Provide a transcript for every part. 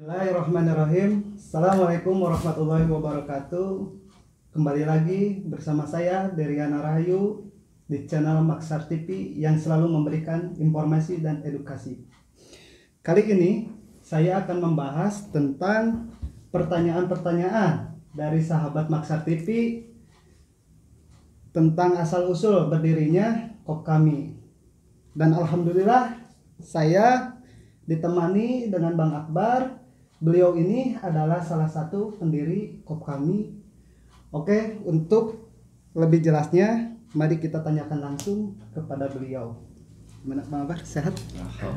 Bismillahirrahmanirrahim. Assalamualaikum warahmatullahi wabarakatuh. Kembali lagi bersama saya Deriana Rahayu di channel Maksar TV yang selalu memberikan informasi dan edukasi. Kali ini saya akan membahas tentang pertanyaan-pertanyaan dari sahabat Maksar TV tentang asal-usul berdirinya KOP kami. Dan alhamdulillah saya ditemani dengan Bang Akbar. Beliau ini adalah salah satu pendiri KOP kami. Oke, untuk lebih jelasnya, mari kita tanyakan langsung kepada beliau. Gimana Bang Akbar? Sehat?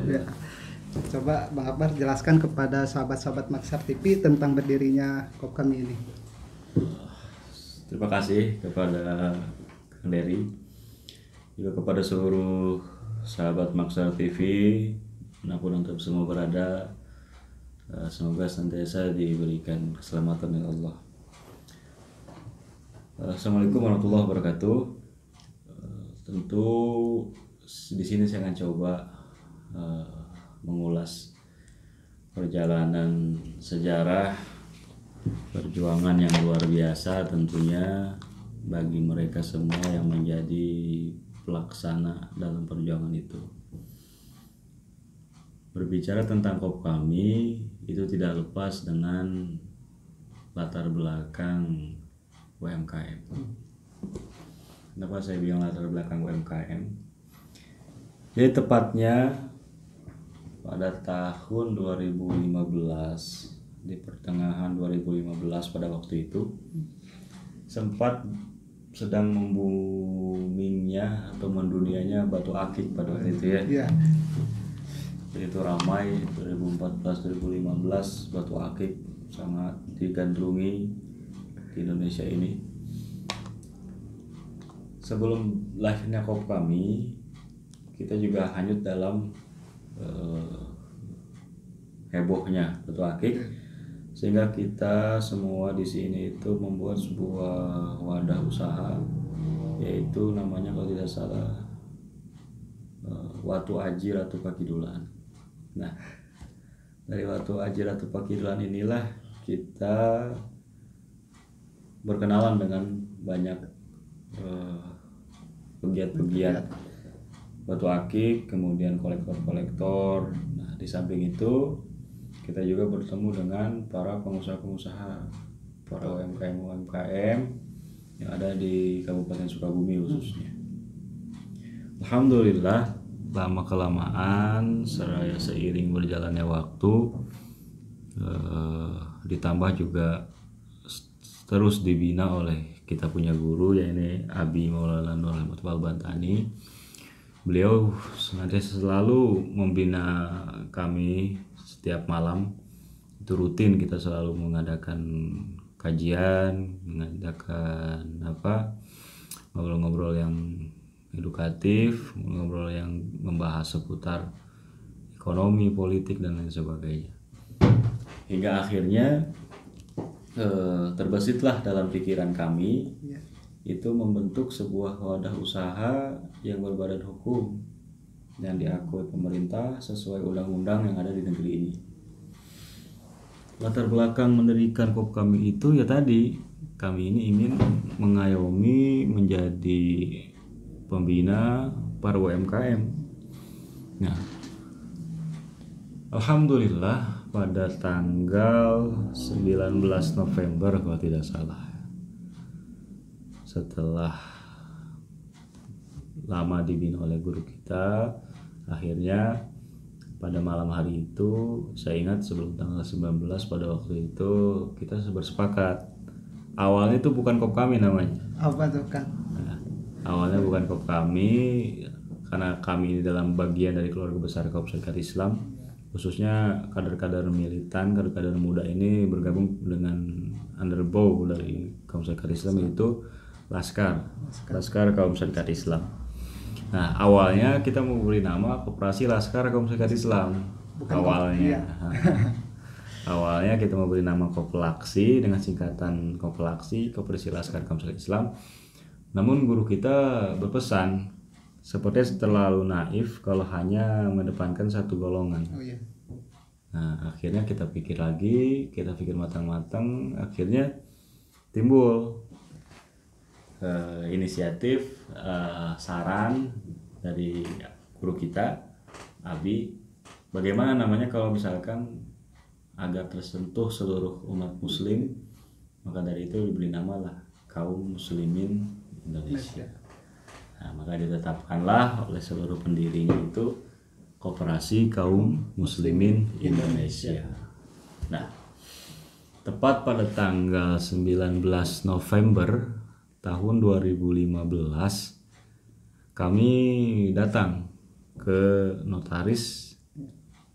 Ya. Coba Bang Akbar jelaskan kepada sahabat-sahabat Maksar TV tentang berdirinya KOP kami ini. Terima kasih kepada Kang Dery, juga kepada seluruh sahabat Maksar TV, manapun untuk semua berada. Semoga senantiasa diberikan keselamatan oleh Allah. Assalamualaikum warahmatullahi wabarakatuh. Tentu di sini saya akan coba mengulas perjalanan sejarah perjuangan yang luar biasa tentunya bagi mereka semua yang menjadi pelaksana dalam perjuangan itu. Berbicara tentang KOP kami itu tidak lepas dengan latar belakang UMKM. Kenapa saya bilang latar belakang UMKM? Jadi tepatnya pada tahun 2015, di pertengahan 2015 pada waktu itu sempat sedang membumingnya atau mendunianya batu akik pada waktu itu ya. Itu ramai 2014-2015 batu akik sangat digandrungi di Indonesia ini. Sebelum lahirnya KOP kami, kita juga hanyut dalam hebohnya batu akik, sehingga kita semua di sini itu membuat sebuah wadah usaha, yaitu namanya kalau tidak salah Watu Aji Ratu Pakidulan. Nah, dari Watu Aji Ratu Pakidulan inilah kita berkenalan dengan banyak pegiat-pegiat batu akik, kemudian kolektor-kolektor. Nah, di samping itu kita juga bertemu dengan para pengusaha-pengusaha, para UMKM yang ada di Kabupaten Sukabumi khususnya. Alhamdulillah, lama kelamaan seiring berjalannya waktu, ditambah juga terus dibina oleh kita punya guru, yaitu Abi Maulana Nur Ahmad Al-Bantani. Beliau senantiasa selalu membina kami setiap malam. Itu rutin, kita selalu mengadakan kajian, mengadakan ngobrol-ngobrol yang edukatif, ngobrol yang membahas seputar ekonomi, politik dan lain sebagainya. Hingga akhirnya terbesitlah dalam pikiran kami itu membentuk sebuah wadah usaha yang berbadan hukum yang diakui pemerintah sesuai undang-undang yang ada di negeri ini. Latar belakang mendirikan KOP kami itu ya tadi, kami ini ingin mengayomi menjadi pembina para UMKM. Nah, alhamdulillah pada tanggal 19 November kalau tidak salah, setelah lama dibina oleh guru kita, akhirnya pada malam hari itu, saya ingat sebelum tanggal 19 pada waktu itu kita bersepakat. Awalnya itu bukan KOP kami namanya. Apa tuh Kang? Awalnya bukan KOP kami, karena kami ini dalam bagian dari keluarga besar Kaum Serikat Islam, khususnya kader-kader militan, kader-kader muda ini bergabung dengan underbow dari Kaum Serikat Islam, yaitu Laskar Kaum Serikat Islam. Nah, awalnya kita mau beri nama Koperasi Laskar Kaum Serikat Islam. Bukan awalnya. Awalnya kita mau beri nama Kopelaksi dengan singkatan Kopelaksi, Koperasi Laskar Kaum Serikat Islam. Namun guru kita berpesan, sepertinya terlalu naif kalau hanya mengedepankan satu golongan. Nah, akhirnya kita pikir lagi, kita pikir matang-matang, akhirnya timbul inisiatif, saran dari guru kita, Abi, bagaimana namanya kalau misalkan agar tersentuh seluruh umat muslim, maka dari itu diberi nama lah Kaum Muslimin Indonesia. Nah, maka ditetapkanlah oleh seluruh pendirinya itu Koperasi Kaum Muslimin Indonesia. Nah, tepat pada tanggal 19 November tahun 2015 kami datang ke notaris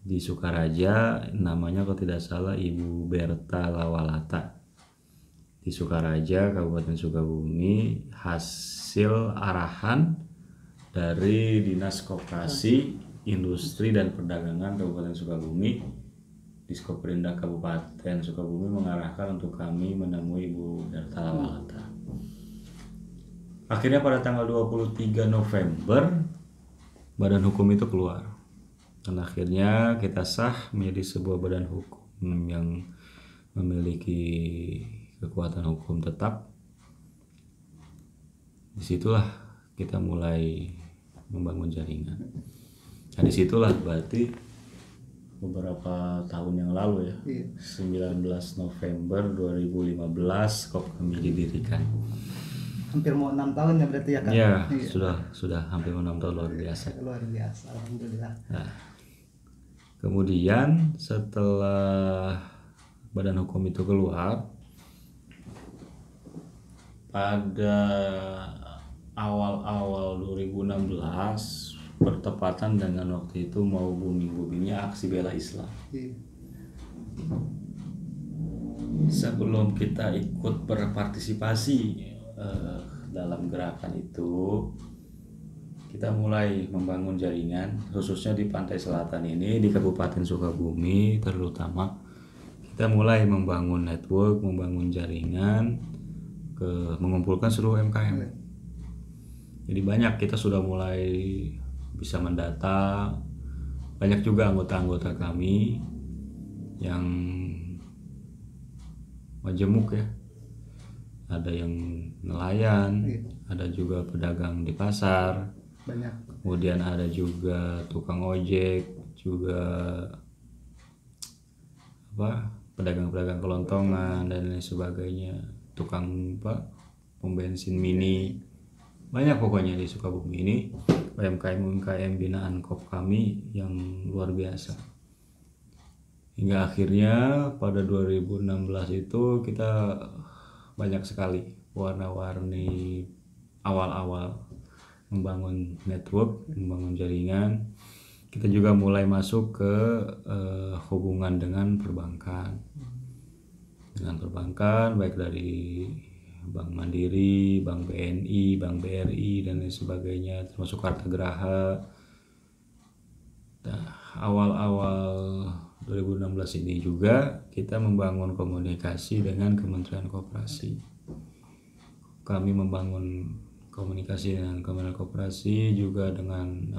di Sukaraja, namanya kalau tidak salah Ibu Berta Lawalata di Sukaraja, Kabupaten Sukabumi, hasil arahan dari Dinas Koperasi, Industri dan Perdagangan Kabupaten Sukabumi, Diskoperindak Kabupaten Sukabumi mengarahkan untuk kami menemui Ibu Berta Lawalata. Akhirnya pada tanggal 23 November badan hukum itu keluar. Dan akhirnya kita sah menjadi sebuah badan hukum yang memiliki kekuatan hukum tetap. Disitulah kita mulai membangun jaringan. Nah, disitulah berarti beberapa tahun yang lalu ya, 19 November 2015 kami didirikan. Hampir mau 6 tahun ya berarti ya Kak? Ya, sudah hampir 6 tahun, luar biasa. Luar biasa, alhamdulillah. Nah, kemudian setelah badan hukum itu keluar, pada awal-awal 2016 bertepatan dengan waktu itu mau booming-boomingnya aksi bela Islam. Sebelum kita ikut berpartisipasi dalam gerakan itu, kita mulai membangun jaringan khususnya di pantai selatan ini, di Kabupaten Sukabumi terutama. Kita mulai membangun network, membangun jaringan, mengumpulkan seluruh UMKM. Jadi banyak, kita sudah mulai bisa mendata. Banyak juga anggota-anggota kami yang majemuk ya. Ada yang nelayan, ada juga pedagang di pasar, banyak. Kemudian ada juga tukang ojek, juga pedagang-pedagang kelontongan dan lain sebagainya, tukang pom bensin mini, banyak pokoknya di Sukabumi ini UMKM binaan KOP kami yang luar biasa. Hingga akhirnya pada 2016 itu kita banyak sekali warna-warni awal-awal membangun network, membangun jaringan. Kita juga mulai masuk ke hubungan dengan perbankan. Dengan perbankan baik dari Bank Mandiri, Bank BNI, Bank BRI dan lain sebagainya, termasuk Kartagraha. Nah, awal-awal 2016 ini juga kita membangun komunikasi dengan Kementerian Koperasi. Kami membangun komunikasi dengan Kementerian Koperasi, juga dengan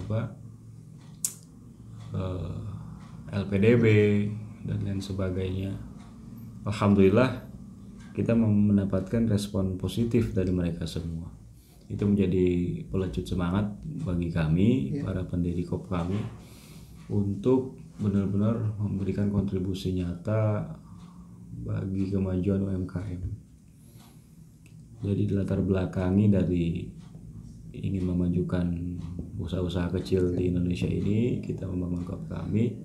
LPDB dan lain sebagainya. Alhamdulillah kita mendapatkan respon positif dari mereka semua. Itu menjadi pelecut semangat bagi kami, para pendiri KOP kami, untuk benar-benar memberikan kontribusi nyata bagi kemajuan UMKM. Jadi dilatar belakangi dari ingin memajukan usaha-usaha kecil di Indonesia ini, kita membangun KOP kami.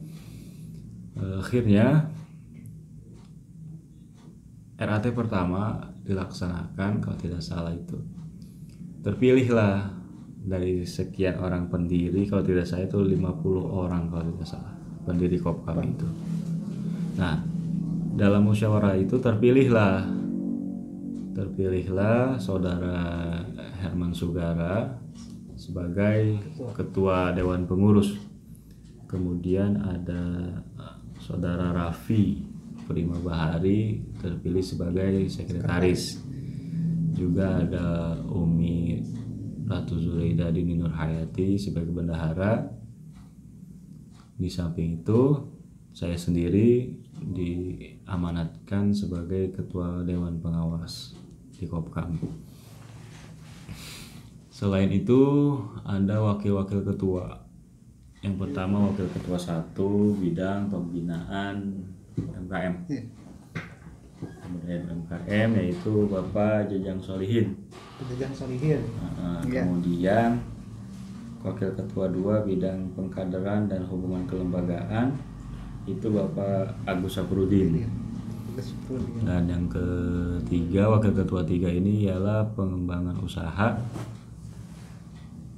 Akhirnya RAT pertama dilaksanakan, kalau tidak salah itu terpilihlah dari sekian orang pendiri, kalau tidak salah itu 50 orang kalau tidak salah pendiri KOP kami itu. Nah, dalam musyawarah itu terpilihlah saudara Herman Sugara sebagai ketua Dewan Pengurus. Kemudian ada saudara Raffi Prima Bahari terpilih sebagai sekretaris. Juga ada Umi Ratu Zuraida Dini Nurhayati sebagai bendahara. Di samping itu saya sendiri diamanatkan sebagai ketua Dewan Pengawas di Kopkam. Selain itu ada wakil-wakil ketua. Yang pertama wakil ketua 1 bidang pembinaan UMKM. Kemudian UMKM yaitu Bapak Jajang Solihin. Jajang Solihin. Kemudian wakil ketua 2 bidang pengkaderan dan hubungan kelembagaan itu Bapak Agus Saprudin. Dan yang ketiga wakil ketua 3 ini ialah pengembangan usaha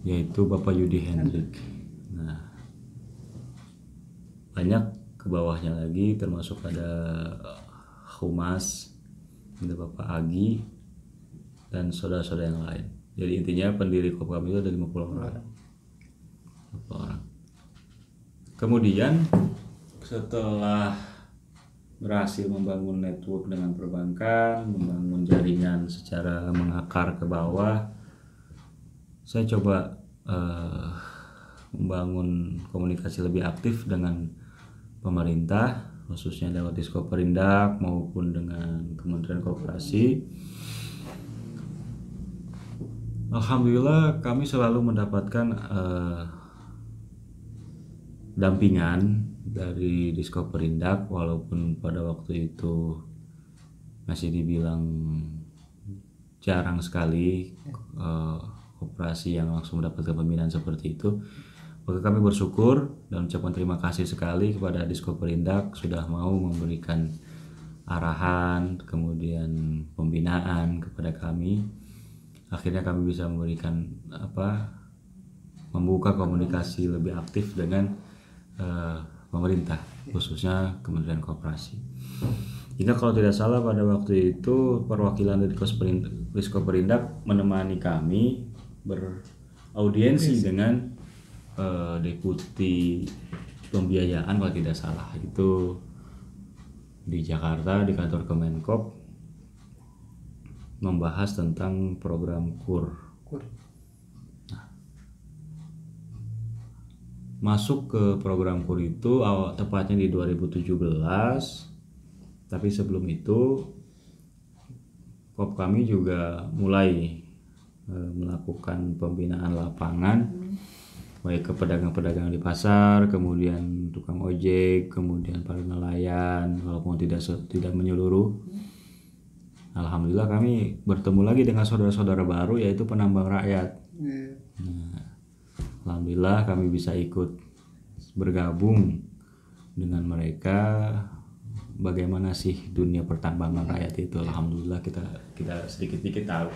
yaitu Bapak Yudi Hendrik. Nah, banyak ke bawahnya lagi termasuk ada Humas, ada Bapak Agi dan saudara-saudara yang lain. Jadi intinya pendiri Kopkam itu ada 50 orang. Kemudian setelah berhasil membangun network dengan perbankan, membangun jaringan secara mengakar ke bawah, saya coba membangun komunikasi lebih aktif dengan pemerintah, khususnya lewat Diskoperindak maupun dengan Kementerian Koperasi. Alhamdulillah kami selalu mendapatkan dampingan dari Diskoperindak, walaupun pada waktu itu masih dibilang jarang sekali koperasi yang langsung mendapatkan pembinaan seperti itu. Maka kami bersyukur dan ucapkan terima kasih sekali kepada Diskoperindak sudah mau memberikan arahan, kemudian pembinaan kepada kami. Akhirnya kami bisa memberikan membuka komunikasi lebih aktif dengan pemerintah, khususnya Kementerian Koperasi. Hingga kalau tidak salah pada waktu itu perwakilan dari Diskoperindak menemani kami beraudiensi dengan Deputi Pembiayaan kalau tidak salah, itu di Jakarta di kantor Kemenkop, membahas tentang program KUR. Nah, masuk ke program KUR itu tepatnya di 2017, tapi sebelum itu kami juga mulai melakukan pembinaan lapangan baik ke pedagang-pedagang di pasar, kemudian tukang ojek, kemudian para nelayan, walaupun tidak menyeluruh. Alhamdulillah kami bertemu lagi dengan saudara-saudara baru yaitu penambang rakyat. Nah, alhamdulillah kami bisa ikut bergabung dengan mereka. Bagaimana sih dunia pertambangan rakyat itu? Alhamdulillah kita sedikit-sedikit tahu.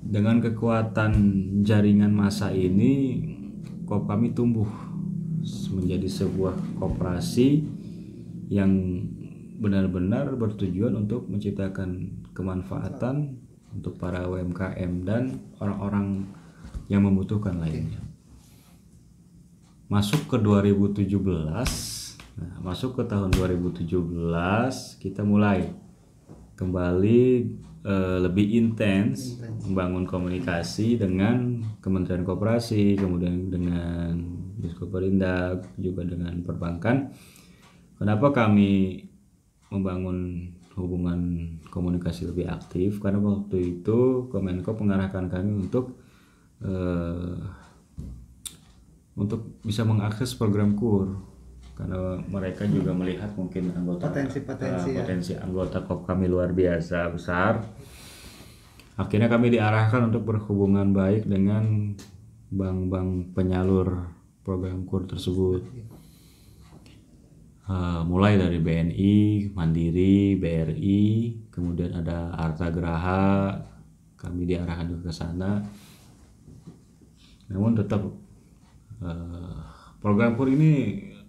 Dengan kekuatan jaringan massa ini, kami tumbuh menjadi sebuah koperasi yang benar-benar bertujuan untuk menciptakan kemanfaatan untuk para UMKM dan orang-orang yang membutuhkan lainnya. Masuk ke 2017, masuk ke tahun 2017 kita mulai kembali lebih intens membangun komunikasi dengan Kementerian Koperasi, kemudian dengan Diskoperindak, juga dengan perbankan. Kenapa kami membangun hubungan komunikasi lebih aktif? Karena waktu itu Kemenkop mengarahkan kami untuk bisa mengakses program KUR. Karena mereka juga melihat mungkin potensi anggota KOP kami luar biasa besar. Akhirnya kami diarahkan untuk berhubungan baik dengan bank-bank penyalur program KUR tersebut. Mulai dari BNI, Mandiri, BRI, kemudian ada Arta Graha, kami diarahkan juga ke sana. Namun tetap program KUR ini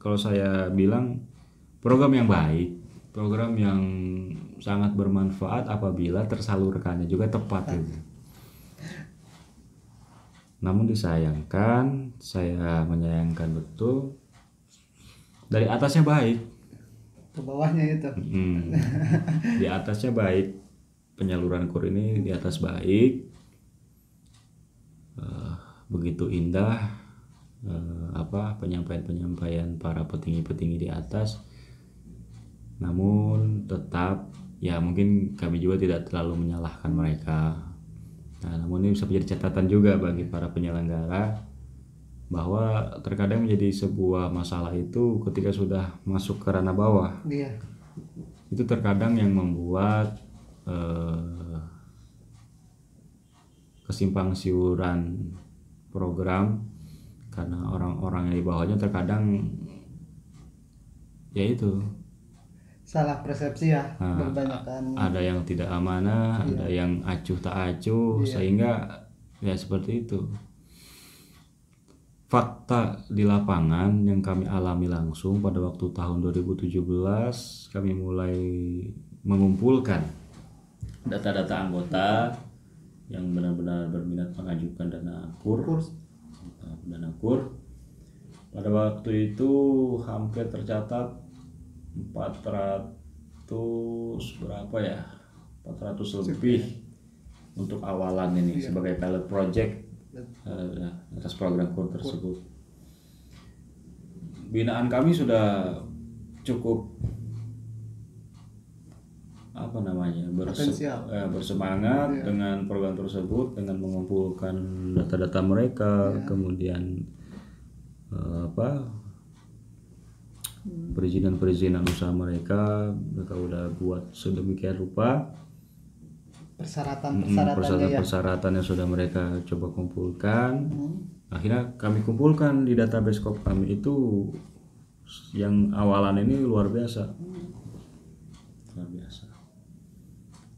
kalau saya bilang program yang baik, program yang sangat bermanfaat apabila tersalurkannya juga tepat gitu. Namun disayangkan, saya menyayangkan betul, dari atasnya baik, ke bawahnya itu. Di atasnya baik, penyaluran KUR ini di atas baik, begitu indah, penyampaian para petinggi-petinggi di atas. Namun tetap ya mungkin kami juga tidak terlalu menyalahkan mereka. Nah, namun ini bisa menjadi catatan juga bagi para penyelenggara bahwa terkadang menjadi sebuah masalah itu ketika sudah masuk ke ranah bawah. Iya. Itu terkadang yang membuat kesimpang siuran program, karena orang-orang yang di bawahnya terkadang yaitu Salah persepsi ya, berbanyakan. ada yang tidak amanah, ada yang acuh tak acuh, sehingga ya seperti itu. Fakta di lapangan yang kami alami langsung pada waktu tahun 2017, kami mulai mengumpulkan data-data anggota yang benar-benar berminat mengajukan dana KUR. Pada waktu itu hampir tercatat 400 lebih untuk awalan ini sebagai pilot project atas program KUR tersebut. Binaan kami sudah cukup bersemangat dengan program tersebut, dengan mengumpulkan data-data mereka, kemudian perizinan usaha mereka udah buat sedemikian rupa. Persyaratan yang sudah mereka coba kumpulkan. Akhirnya kami kumpulkan di database KOP kami itu yang awalan ini luar biasa.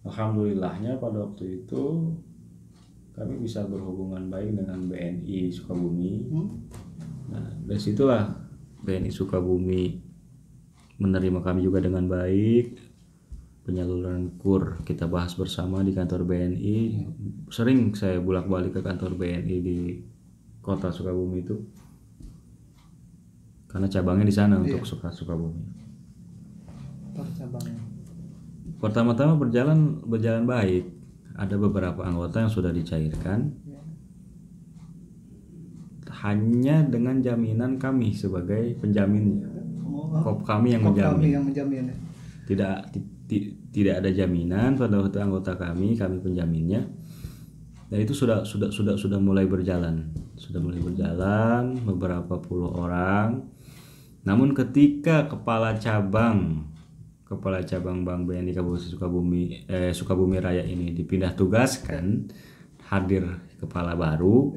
Alhamdulillahnya pada waktu itu kami bisa berhubungan baik dengan BNI Sukabumi. Nah, dari situlah BNI Sukabumi menerima kami juga dengan baik. Penyaluran KUR kita bahas bersama di kantor BNI. Sering saya bolak-balik ke kantor BNI di kota Sukabumi itu, karena cabangnya di sana untuk Sukabumi. Pertama-tama berjalan baik. Ada beberapa anggota yang sudah dicairkan, hanya dengan jaminan kami sebagai penjaminnya. KOP kami yang menjamin. Tidak ada jaminan pada waktu anggota kami penjaminnya. Dan itu sudah mulai berjalan. Beberapa puluh orang. Namun ketika kepala cabang Bank BNI Kabupaten Sukabumi Raya ini dipindah tugaskan, hadir kepala baru,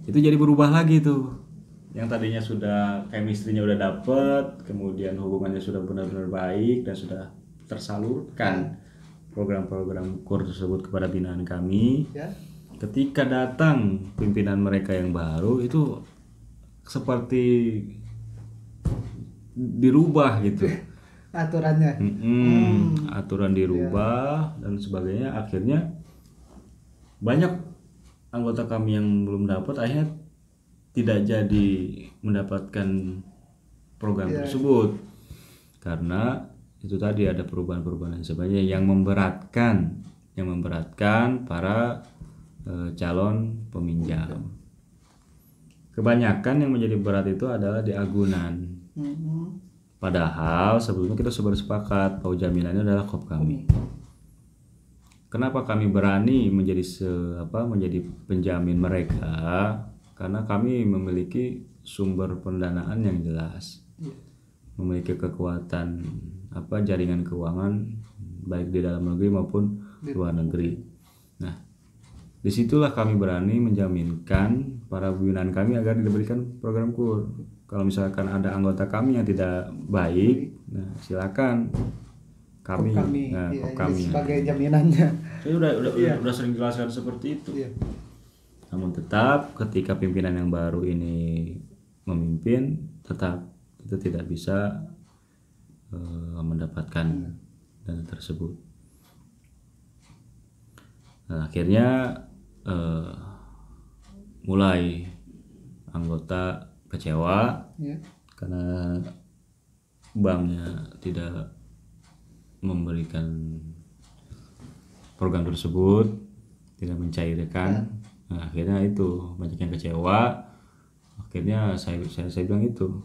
itu jadi berubah lagi tuh. Yang tadinya sudah chemistry-nya udah dapet, kemudian hubungannya sudah benar-benar baik dan sudah tersalurkan program-program KUR tersebut kepada binaan kami. Ketika datang pimpinan mereka yang baru, itu seperti dirubah gitu. Aturannya. Aturan dirubah dan sebagainya. Akhirnya banyak anggota kami yang belum dapat akhirnya tidak jadi mendapatkan program tersebut, karena itu tadi ada perubahan-perubahan sebenarnya yang memberatkan para calon peminjam. Kebanyakan yang menjadi berat itu adalah di agunan. Padahal sebelumnya kita sudah bersepakat bahwa jaminannya adalah KOP kami. Kenapa kami berani menjadi penjamin mereka? Karena kami memiliki sumber pendanaan yang jelas, memiliki kekuatan jaringan keuangan baik di dalam negeri maupun luar negeri. Nah, disitulah kami berani menjaminkan para binaan kami agar diberikan program KUR. Kalau misalkan ada anggota kami yang tidak baik, nah silakan kami sebagai jaminannya. Saya udah sering jelaskan seperti itu. Namun tetap ketika pimpinan yang baru ini memimpin, tetap itu tidak bisa mendapatkan dana tersebut. Nah, akhirnya mulai anggota kecewa karena banknya tidak memberikan program tersebut, tidak mencairkan. Nah, akhirnya itu banyak yang kecewa. Akhirnya saya bilang itu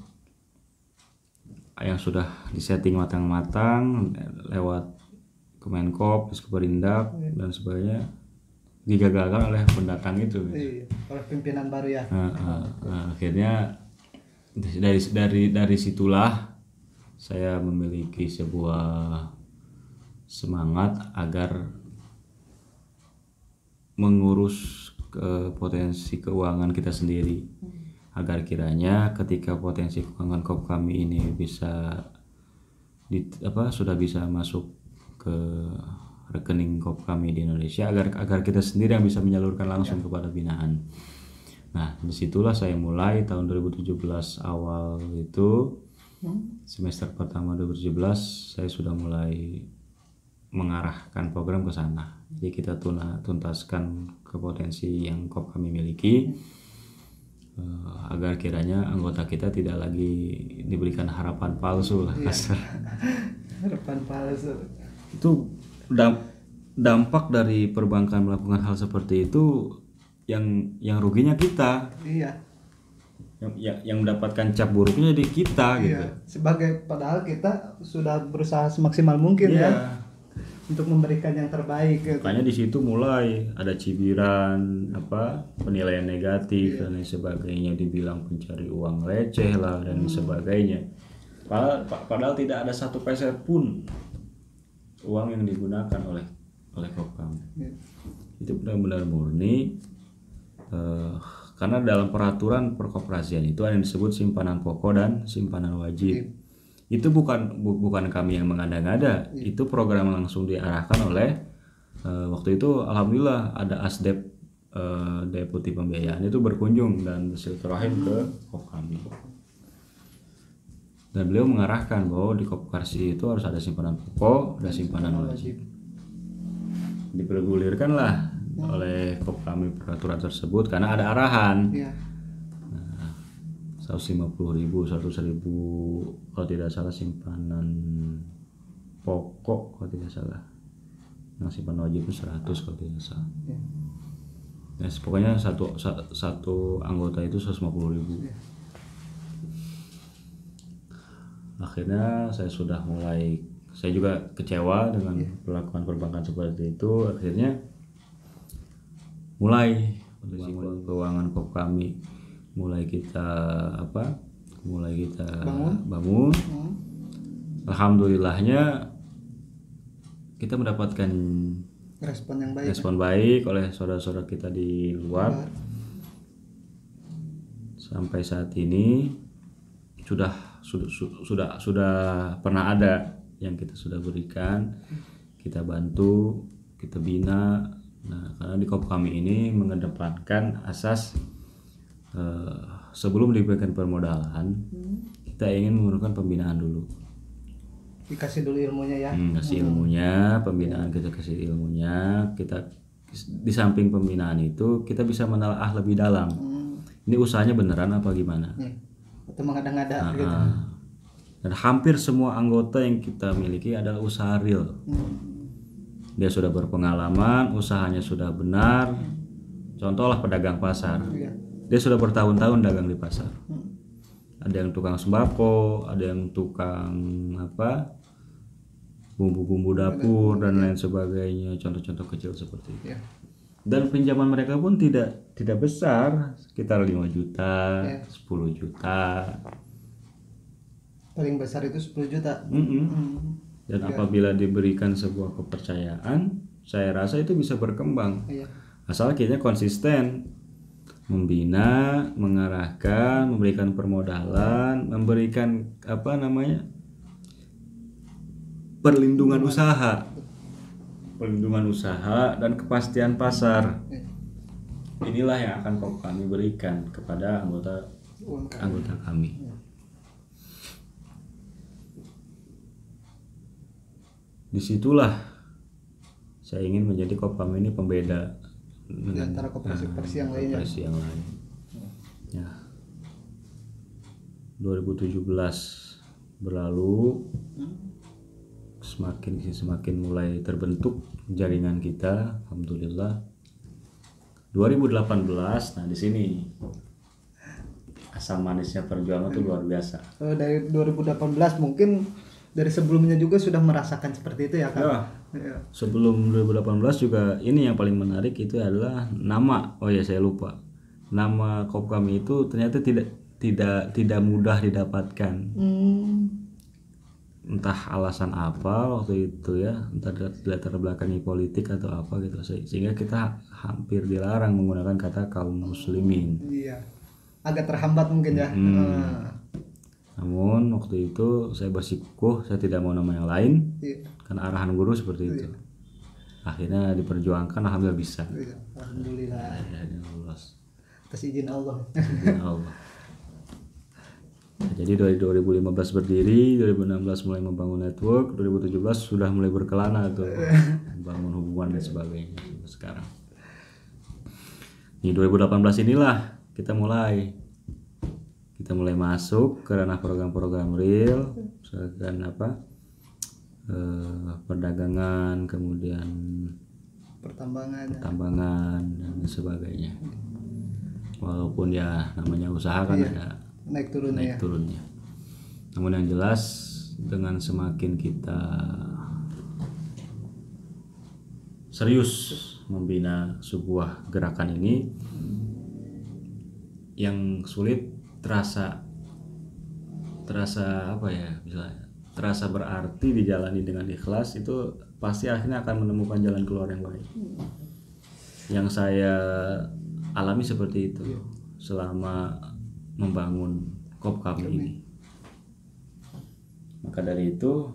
yang sudah disetting matang-matang lewat Kemenkop, Diskuperindak dan sebagainya digagalkan oleh pendatang itu. Iya, oleh pimpinan baru ya. Akhirnya dari situlah saya memiliki sebuah semangat agar mengurus potensi keuangan kita sendiri, agar kiranya ketika potensi keuangan KOP kami ini bisa sudah bisa masuk ke rekening KOP kami di Indonesia, agar kita sendiri yang bisa menyalurkan langsung kepada binaan. Nah, disitulah saya mulai tahun 2017 awal itu, semester pertama 2017 saya sudah mulai mengarahkan program ke sana. Jadi kita tuntaskan ke potensi yang KOP kami miliki, agar kiranya anggota kita tidak lagi diberikan harapan palsu lah kasar. Harapan palsu. Itu dampak dari perbankan melakukan hal seperti itu, yang ruginya kita. Iya. Yang mendapatkan cap buruknya jadi kita gitu. Sebagai padahal kita sudah berusaha semaksimal mungkin ya untuk memberikan yang terbaik gitu. Makanya di situ mulai ada cibiran, penilaian negatif dan lain sebagainya, dibilang pencari uang receh lah dan sebagainya. Padahal tidak ada satu peser pun uang yang digunakan oleh KOP kami. Itu benar-benar murni, karena dalam peraturan perkoperasian itu ada yang disebut simpanan pokok dan simpanan wajib. Itu bukan kami yang mengada-ngada, itu program langsung diarahkan oleh waktu itu alhamdulillah ada Asdep, Deputi Pembiayaan itu berkunjung dan bersilaturahim ke KOP kami. Dan beliau mengarahkan bahwa di koperasi itu harus ada simpanan pokok dan simpanan wajib. Dipergulirkanlah oleh KOP kami peraturan tersebut karena ada arahan. 150.000, 100.000 kalau tidak salah simpanan pokok kalau tidak salah. Yang simpanan wajib itu 100 kalau tidak salah. Pokoknya satu anggota itu 150.000. Akhirnya saya juga kecewa dengan perlakuan perbankan seperti itu. Akhirnya mulai keuangan KOP kami mulai kita bangun. Alhamdulillahnya kita mendapatkan respon baik oleh saudara-saudara kita di luar. Sampai saat ini sudah pernah ada yang kita sudah berikan, kita bantu, kita bina. Nah, karena di KOP kami ini mengedepankan asas sebelum diberikan permodalan, kita ingin menggunakan pembinaan dulu. Dikasih dulu ilmunya ya. Kasih ilmunya, pembinaan kita kasih ilmunya, kita di samping pembinaan itu kita bisa menelaah lebih dalam. Ini usahanya beneran apa gimana? Atau mengada-ngada gitu. Dan hampir semua anggota yang kita miliki adalah usaha real. Dia sudah berpengalaman, usahanya sudah benar. Contohlah pedagang pasar. Dia sudah bertahun-tahun dagang di pasar. Ada yang tukang sembako, ada yang tukang bumbu-bumbu dapur dan lain sebagainya, contoh-contoh kecil seperti itu. Dan pinjaman mereka pun tidak besar, sekitar 5 juta, 10 juta. Paling besar itu 10 juta. Dan apabila diberikan sebuah kepercayaan, saya rasa itu bisa berkembang. Asal kita konsisten membina, mengarahkan, memberikan permodalan, memberikan perlindungan usaha dan kepastian pasar. Inilah yang akan kami berikan kepada anggota kami. Disitulah saya ingin menjadi KOP kami ini pembeda di antara koperasi yang lainnya. Ya. 2017 berlalu, semakin mulai terbentuk jaringan kita, alhamdulillah. 2018, nah di sini asam manisnya perjuangan tuh luar biasa. Dari 2018 mungkin dari sebelumnya juga sudah merasakan seperti itu ya Kang? Ya, Iya. sebelum 2018 juga ini yang paling menarik itu adalah nama. Oh ya, saya lupa. Nama Kopkami itu ternyata tidak mudah didapatkan. Entah alasan apa waktu itu ya, entah latar belakangnya politik atau apa gitu, sehingga kita hampir dilarang menggunakan kata kaum muslimin. Iya. Agak terhambat mungkin ya. Namun waktu itu saya bersikukuh, saya tidak mau nama yang lain Iya. karena arahan guru seperti itu. Akhirnya diperjuangkan, alhamdulillah bisa. Iya. Alhamdulillah. Akhirnya lulus. Atas izin Allah. Ya Allah. Nah, jadi dari 2015 berdiri, 2016 mulai membangun network, 2017 sudah mulai berkelana tuh, membangun hubungan dan sebagainya sampai sekarang. Di 2018 inilah kita mulai masuk ke ranah program-program real, misalkan perdagangan, kemudian pertambangan dan sebagainya. Walaupun ya namanya usaha kan ada naik turunnya. Namun yang jelas dengan semakin kita serius membina sebuah gerakan ini, yang sulit terasa apa ya, misalnya terasa berarti dijalani dengan ikhlas, itu pasti akhirnya akan menemukan jalan keluar yang baik. Yang saya alami seperti itu selama membangun Kopkami ini. Maka dari itu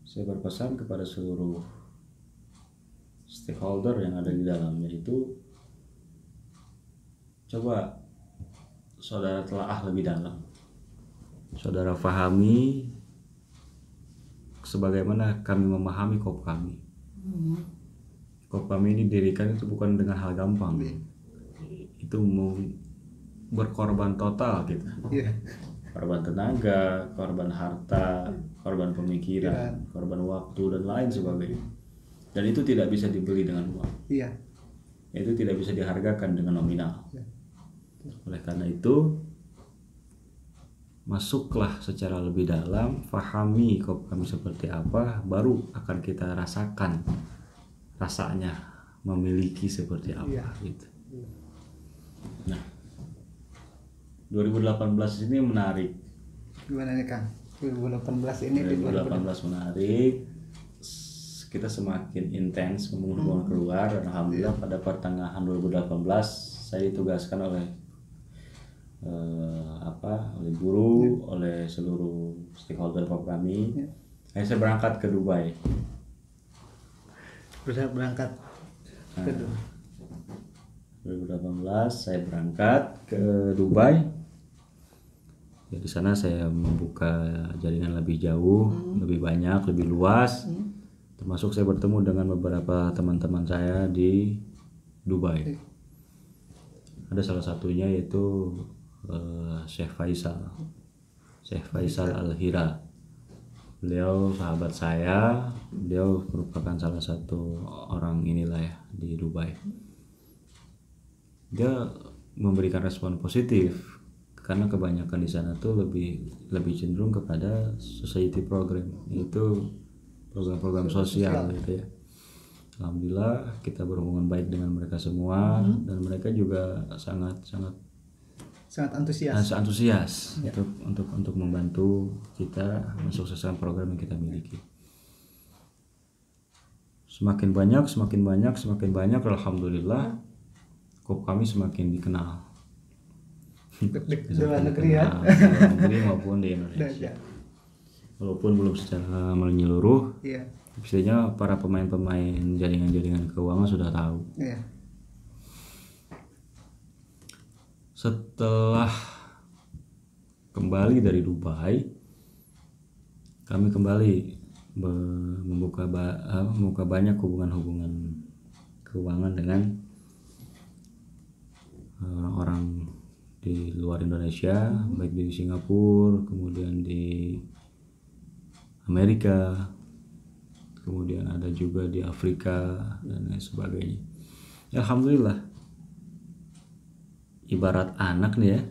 saya berpesan kepada seluruh stakeholder yang ada di dalamnya itu, coba saudara telaah lebih dalam, saudara fahami sebagaimana kami memahami Kopkami. Kopkami ini didirikan itu bukan dengan hal gampang, itu mau berkorban total kita. Korban tenaga, korban harta, korban pemikiran, korban waktu dan lain sebagainya. Dan itu tidak bisa dibeli dengan uang. Itu tidak bisa dihargakan dengan nominal. Oleh karena itu, masuklah secara lebih dalam, fahami Kopkami seperti apa, baru akan kita rasakan rasanya memiliki seperti apa gitu. Nah, 2018 ini menarik. Gimana nih Kang? 2018 ini 2018 menarik. Kita semakin intens membangun hubungan keluar, dan alhamdulillah pada pertengahan 2018 saya ditugaskan oleh oleh guru, oleh seluruh stakeholder Kopkami. Saya berangkat ke Dubai. Berangkat ke Dubai. 2018 saya berangkat ke Dubai. Ya, di sana saya membuka jaringan lebih jauh, lebih banyak, lebih luas. Termasuk saya bertemu dengan beberapa teman-teman saya di Dubai. Ada salah satunya yaitu Syekh Faisal Al-Hira. Beliau sahabat saya, beliau merupakan salah satu orang inilah ya di Dubai. Dia memberikan respon positif karena kebanyakan di sana tuh lebih cenderung kepada society program, yaitu program-program sosial gitu ya. Alhamdulillah kita berhubungan baik dengan mereka semua, dan mereka juga sangat antusias untuk membantu kita mensukseskan program yang kita miliki. Semakin banyak alhamdulillah Kopkami semakin dikenal. Di luar negeri ya. Negeri maupun di Indonesia. Walaupun belum secara menyeluruh. Biasanya para pemain-pemain jaringan-jaringan keuangan sudah tahu. Setelah kembali dari Dubai, kami kembali membuka banyak hubungan keuangan dengan orang-orang di luar Indonesia, baik di Singapura, kemudian di Amerika, kemudian ada juga di Afrika dan lain sebagainya. Ya, alhamdulillah ibarat anak nih ya.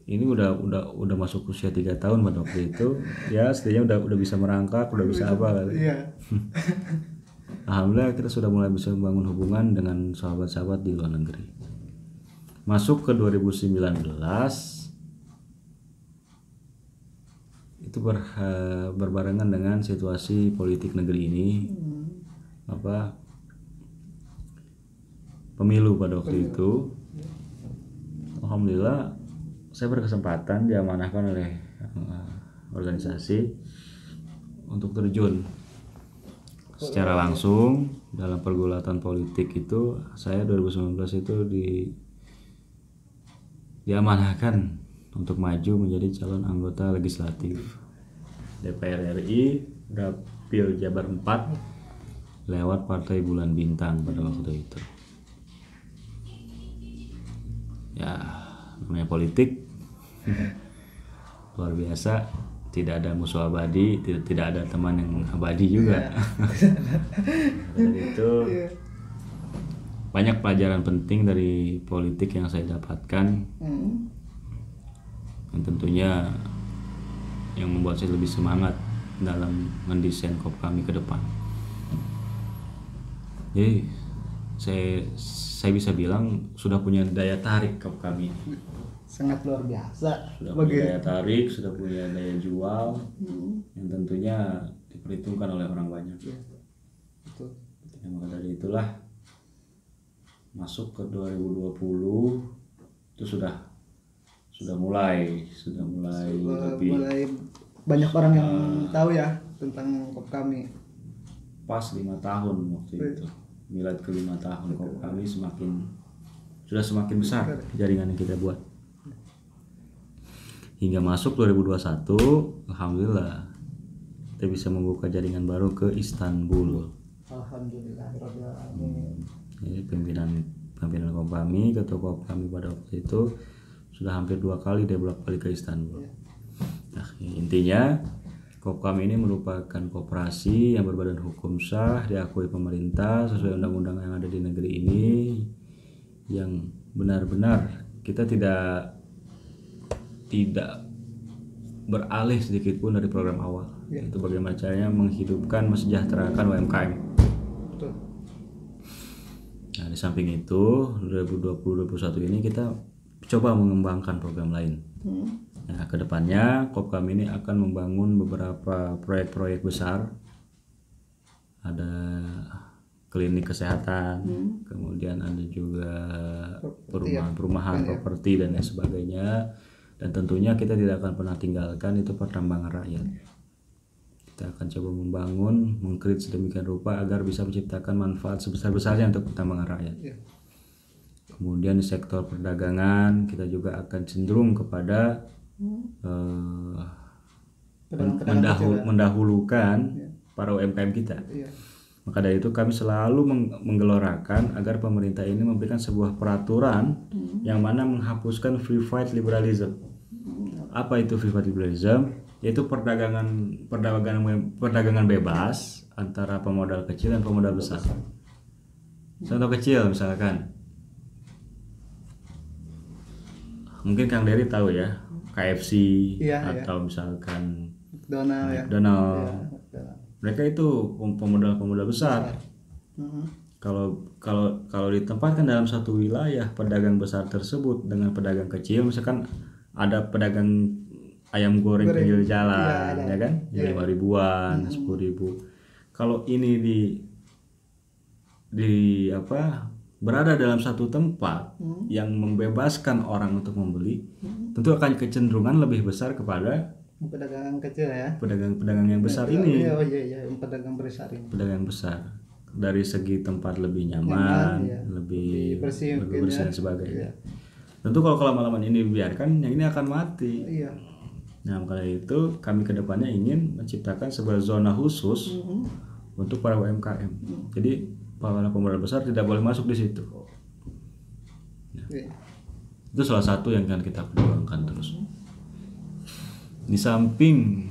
Ini udah masuk usia 3 tahun pada waktu itu, ya setidaknya udah bisa merangkak, udah bisa apa kali. Iya. Alhamdulillah kita sudah mulai bisa membangun hubungan dengan sahabat-sahabat di luar negeri. Masuk ke 2019 itu berbarengan dengan situasi politik negeri ini, pemilu pada waktu itu. Alhamdulillah saya berkesempatan diamanahkan oleh organisasi untuk terjun secara langsung dalam pergulatan politik itu. Saya 2019 itu diamanahkan untuk maju menjadi calon anggota legislatif DPR RI Dapil Jabar 4 lewat Partai Bulan Bintang pada waktu itu. Ya, namanya politik luar biasa, tidak ada musuh abadi, tidak ada teman yang abadi juga. Dari itu banyak pelajaran penting dari politik yang saya dapatkan, yang tentunya yang membuat saya lebih semangat dalam mendesain KOP kami ke depan. Jadi saya bisa bilang sudah punya daya tarik KOP kami. Sangat luar biasa. Sudah punya daya tarik, sudah punya daya jual, yang tentunya diperhitungkan oleh orang banyak. Betul. Ya, maka dari itulah masuk ke 2020 itu sudah mulai lebih banyak orang yang tahu ya tentang KOP kami. Pas 5 tahun waktu itu, milad ke 5 tahun KOP kami sudah semakin besar jaringan yang kita buat. Hingga masuk 2021, alhamdulillah kita bisa membuka jaringan baru ke Istanbul. Alhamdulillah. Jadi pimpinan KOP kami, ketua KOP kami pada waktu itu sudah hampir 2 kali dia bolak-balik ke Istanbul. Nah, intinya KOP kami ini merupakan koperasi yang berbadan hukum sah, diakui pemerintah sesuai undang-undang yang ada di negeri ini, yang benar-benar kita tidak beralih sedikit pun dari program awal, yaitu bagaimana caranya menghidupkan, mesejahterakan UMKM. Betul. Nah, di samping itu 2020-2021 ini kita coba mengembangkan program lain. Nah, kedepannya KOP kami ini akan membangun beberapa proyek-proyek besar. Ada klinik kesehatan, kemudian ada juga perumahan properti dan lain sebagainya. Dan tentunya kita tidak akan pernah tinggalkan itu pertambangan rakyat. Kita akan coba membangun, mengkreat sedemikian rupa agar bisa menciptakan manfaat sebesar-besarnya untuk pertambangan rakyat. Kemudian di sektor perdagangan kita juga akan cenderung kepada mendahulukan para UMKM kita. Maka dari itu kami selalu menggelorakan agar pemerintah ini memberikan sebuah peraturan yang mana menghapuskan free fight liberalism. Apa itu free fight liberalism? Yaitu perdagangan bebas antara pemodal kecil dan pemodal besar. Contoh kecil misalkan, mungkin Kang Dery tahu ya, KFC atau misalkan McDonald. Mereka itu pemodal besar. Kalau ditempatkan dalam satu wilayah pedagang besar tersebut dengan pedagang kecil, misalkan ada pedagang ayam goreng pinggir jalan, ya kan, 5 ribuan, 10 ribu. Kalau ini berada dalam satu tempat yang membebaskan orang untuk membeli, tentu akan kecenderungan lebih besar kepada pedagang kecil ya. Pedagang yang besar ini. Pedagang besar ini. Pedagang besar. Dari segi tempat lebih nyaman, lebih bersih dan sebagainya. Tentu kalau lama-lama ini dibiarkan, yang ini akan mati. Nah, maka dari itu kami kedepannya ingin menciptakan sebuah zona khusus untuk para UMKM. Jadi para pemodal besar tidak boleh masuk di situ. Nah, itu salah satu yang akan kita perjuangkan terus. Di samping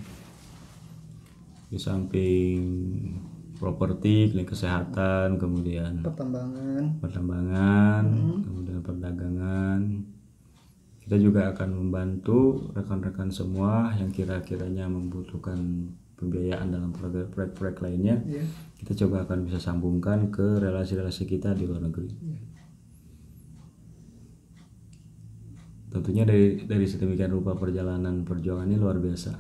properti, klinik kesehatan, kemudian pertambangan, kemudian perdagangan, Kita juga akan membantu rekan-rekan semua yang kira-kiranya membutuhkan pembiayaan dalam proyek-proyek lainnya. Iya. Kita coba akan bisa sambungkan ke relasi-relasi kita di luar negeri. Tentunya dari sedemikian rupa perjalanan perjuangan ini luar biasa.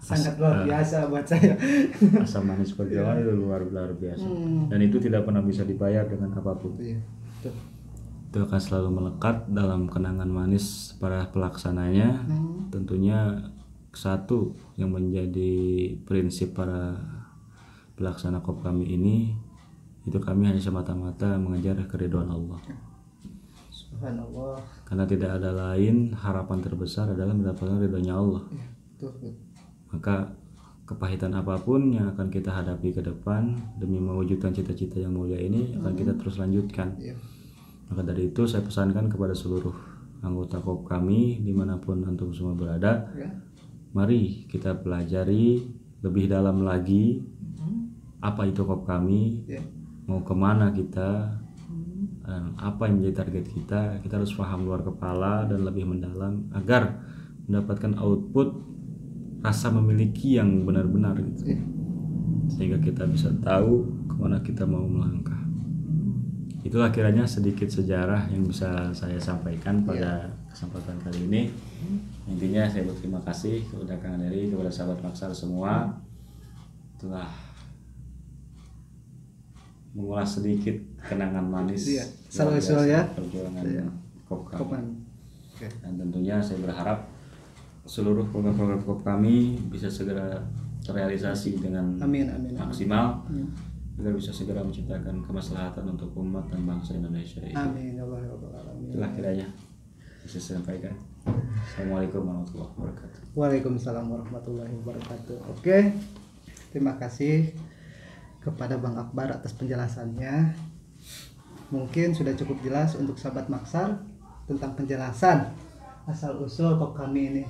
Sangat luar biasa buat saya. Asam manis perjuangan itu luar biasa. Dan itu tidak pernah bisa dibayar dengan apapun. Iya. Tuh. Itu akan selalu melekat dalam kenangan manis para pelaksananya. Tentunya satu yang menjadi prinsip para pelaksana KOP kami ini, itu kami hanya semata-mata mengejar keridhaan Allah. Subhanallah. Karena tidak ada lain, harapan terbesar adalah mendapatkan ridhonya Allah. Iya, betul. Maka kepahitan apapun yang akan kita hadapi ke depan demi mewujudkan cita-cita yang mulia ini akan kita terus lanjutkan. Iya. Maka dari itu saya pesankan kepada seluruh anggota KOP kami dimanapun antum semua berada, Ya. mari kita pelajari lebih dalam lagi apa itu KOP kami, Ya. mau kemana kita, dan apa yang menjadi target kita. Kita harus paham luar kepala dan lebih mendalam agar mendapatkan output rasa memiliki yang benar-benar gitu. Iya. Sehingga kita bisa tahu kemana kita mau melangkah. Itulah kiranya sedikit sejarah yang bisa saya sampaikan pada kesempatan kali ini. Intinya saya berterima kasih kepada Kang Dery, kepada sahabat Maksar semua telah mengulas sedikit kenangan manis Iya, selalu ya. perjuangan Iya. KOP kami. Kopan. Oke. Dan tentunya saya berharap seluruh program-program KOP kami bisa segera terrealisasi dengan Amin, amin. maksimal agar bisa segera menciptakan kemaslahatan untuk umat dan bangsa Indonesia ini. Amin ya Allah ya Rabbal alamin. Itulah kiranya bisa saya sampaikan. Assalamualaikum warahmatullahi wabarakatuh. Waalaikumsalam warahmatullahi wabarakatuh. Oke. Terima kasih kepada Bang Akbar atas penjelasannya. Mungkin sudah cukup jelas untuk sahabat Maksar tentang penjelasan asal usul KOP kami ini.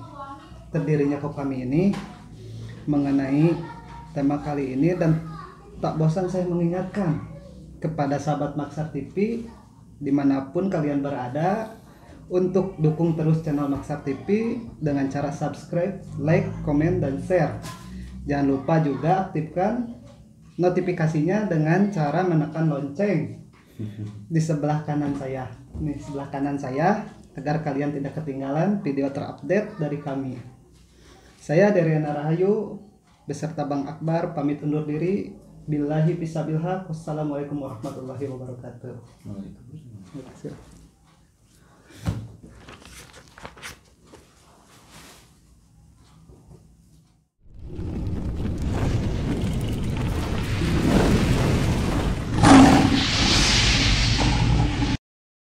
Terdirinya KOP kami ini mengenai tema kali ini, dan tak bosan saya mengingatkan kepada sahabat Maksar TV dimanapun kalian berada untuk dukung terus channel Maksar TV dengan cara subscribe, like, komen, dan share. Jangan lupa juga aktifkan notifikasinya dengan cara menekan lonceng di sebelah kanan saya. Nih, sebelah kanan saya, agar kalian tidak ketinggalan video terupdate dari kami. Saya Deriana Rahayu beserta Bang Akbar pamit undur diri. Billahi fisabilillah. Wassalamualaikum warahmatullahi wabarakatuh. Waalaikumsalam. Terima kasih.